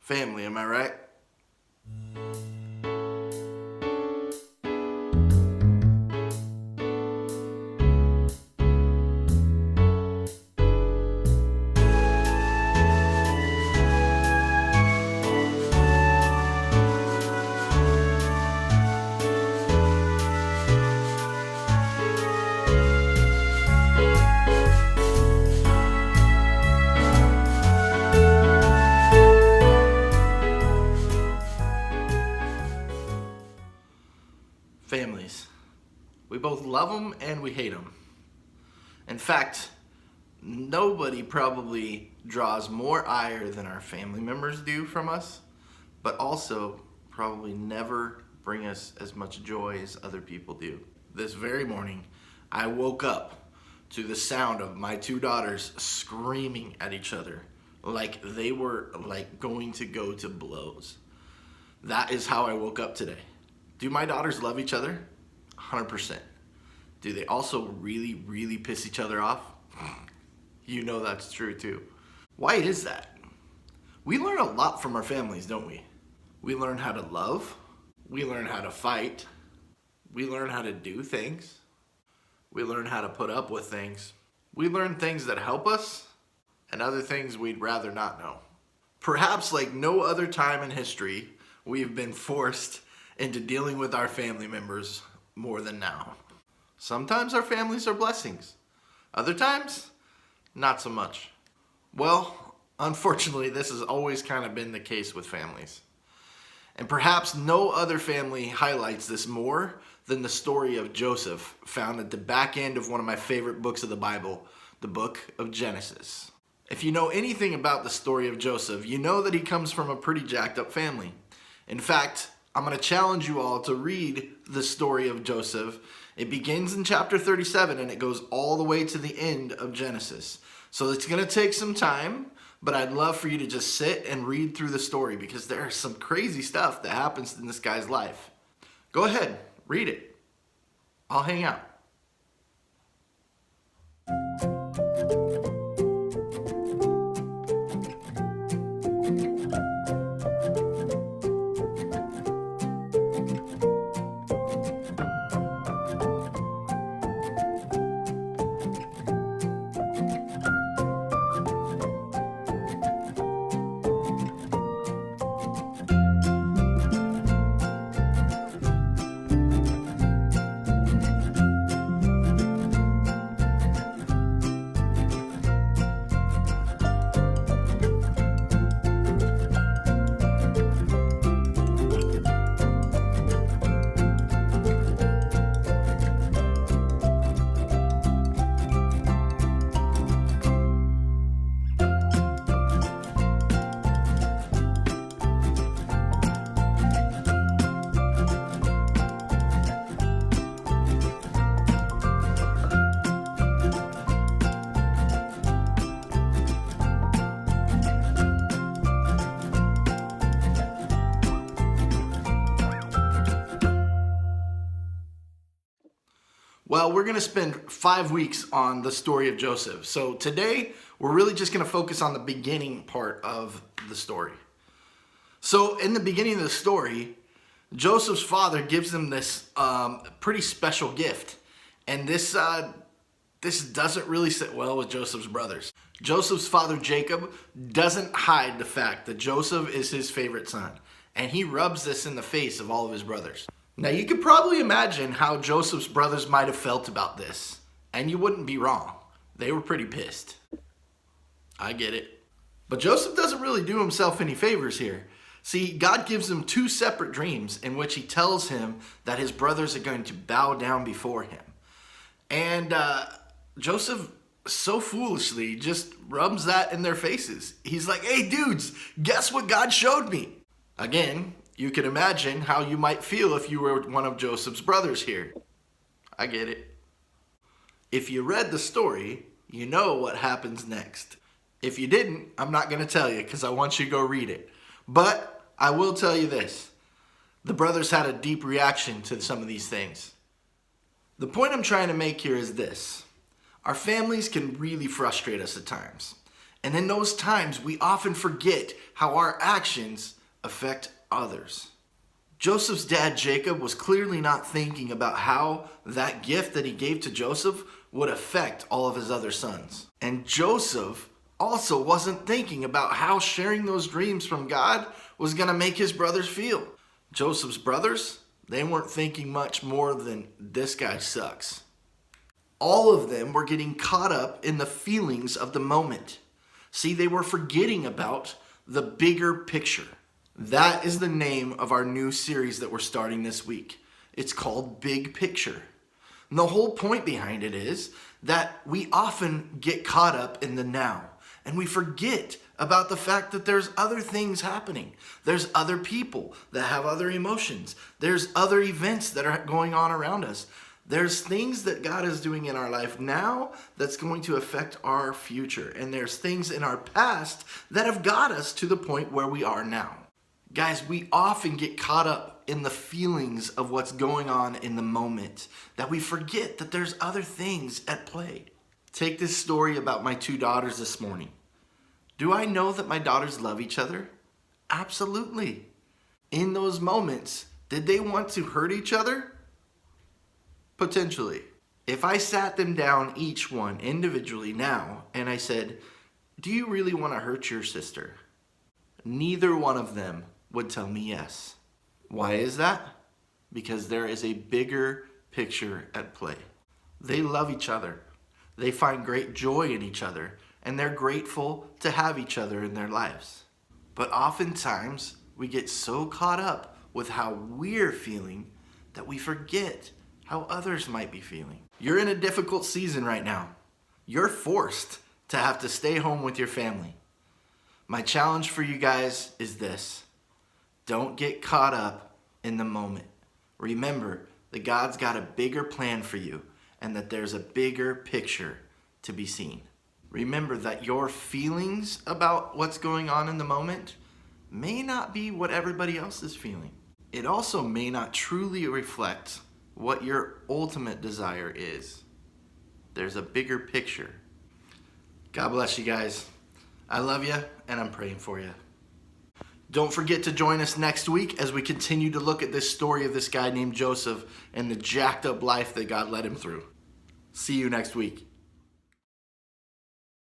Family, am I right? Families. We both love them and we hate them. In fact, nobody probably draws more ire than our family members do from us, but also probably never bring us as much joy as other people do. This very morning, I woke up to the sound of my two daughters screaming at each other like they were going to go to blows. That is how I woke up today. Do my daughters love each other? 100%. Do they also really, really piss each other off? You know that's true too. Why is that? We learn a lot from our families, don't we? We learn how to love. We learn how to fight. We learn how to do things. We learn how to put up with things. We learn things that help us and other things we'd rather not know. Perhaps like no other time in history, we've been forced into dealing with our family members more than now. Sometimes our families are blessings. Other times, not so much. Well, unfortunately, this has always kind of been the case with families. And perhaps no other family highlights this more than the story of Joseph, found at the back end of one of my favorite books of the Bible, the book of Genesis. If you know anything about the story of Joseph, you know that he comes from a pretty jacked up family. In fact, I'm going to challenge you all to read the story of Joseph. It begins in chapter 37 and it goes all the way to the end of Genesis. So it's going to take some time, but I'd love for you to just sit and read through the story because there's some crazy stuff that happens in this guy's life. Go ahead, read it. I'll hang out. Well, we're going to spend 5 weeks on the story of Joseph. So today, we're really just going to focus on the beginning part of the story. So in the beginning of the story, Joseph's father gives him this pretty special gift. And this doesn't really sit well with Joseph's brothers. Joseph's father, Jacob, doesn't hide the fact that Joseph is his favorite son. And he rubs this in the face of all of his brothers. Now, you could probably imagine how Joseph's brothers might have felt about this. And you wouldn't be wrong. They were pretty pissed. I get it. But Joseph doesn't really do himself any favors here. See, God gives him 2 separate dreams in which he tells him that his brothers are going to bow down before him. And Joseph so foolishly just rubs that in their faces. He's like, hey dudes, guess what God showed me? Again, you can imagine how you might feel if you were one of Joseph's brothers here. I get it. If you read the story, you know what happens next. If you didn't, I'm not going to tell you because I want you to go read it. But I will tell you this. The brothers had a deep reaction to some of these things. The point I'm trying to make here is this. Our families can really frustrate us at times. And in those times, we often forget how our actions affect others. Joseph's dad, Jacob, was clearly not thinking about how that gift that he gave to Joseph would affect all of his other sons. And Joseph also wasn't thinking about how sharing those dreams from God was going to make his brothers feel. Joseph's brothers, they weren't thinking much more than, this guy sucks. All of them were getting caught up in the feelings of the moment. See, they were forgetting about the bigger picture. That is the name of our new series that we're starting this week. It's called Big Picture. And the whole point behind it is that we often get caught up in the now, and we forget about the fact that there's other things happening. There's other people that have other emotions. There's other events that are going on around us. There's things that God is doing in our life now that's going to affect our future. And there's things in our past that have got us to the point where we are now. Guys, we often get caught up in the feelings of what's going on in the moment that we forget that there's other things at play. Take this story about my two daughters this morning. Do I know that my daughters love each other? Absolutely. In those moments, did they want to hurt each other? Potentially. If I sat them down, each one individually now, and I said, do you really want to hurt your sister? Neither one of them would tell me yes. Why is that? Because there is a bigger picture at play. They love each other. They find great joy in each other, and they're grateful to have each other in their lives. But oftentimes, we get so caught up with how we're feeling that we forget how others might be feeling. You're in a difficult season right now. You're forced to have to stay home with your family. My challenge for you guys is this: don't get caught up in the moment. Remember that God's got a bigger plan for you and that there's a bigger picture to be seen. Remember that your feelings about what's going on in the moment may not be what everybody else is feeling. It also may not truly reflect what your ultimate desire is. There's a bigger picture. God bless you guys. I love you, and I'm praying for you. Don't forget to join us next week as we continue to look at this story of this guy named Joseph and the jacked up life that God led him through. See you next week.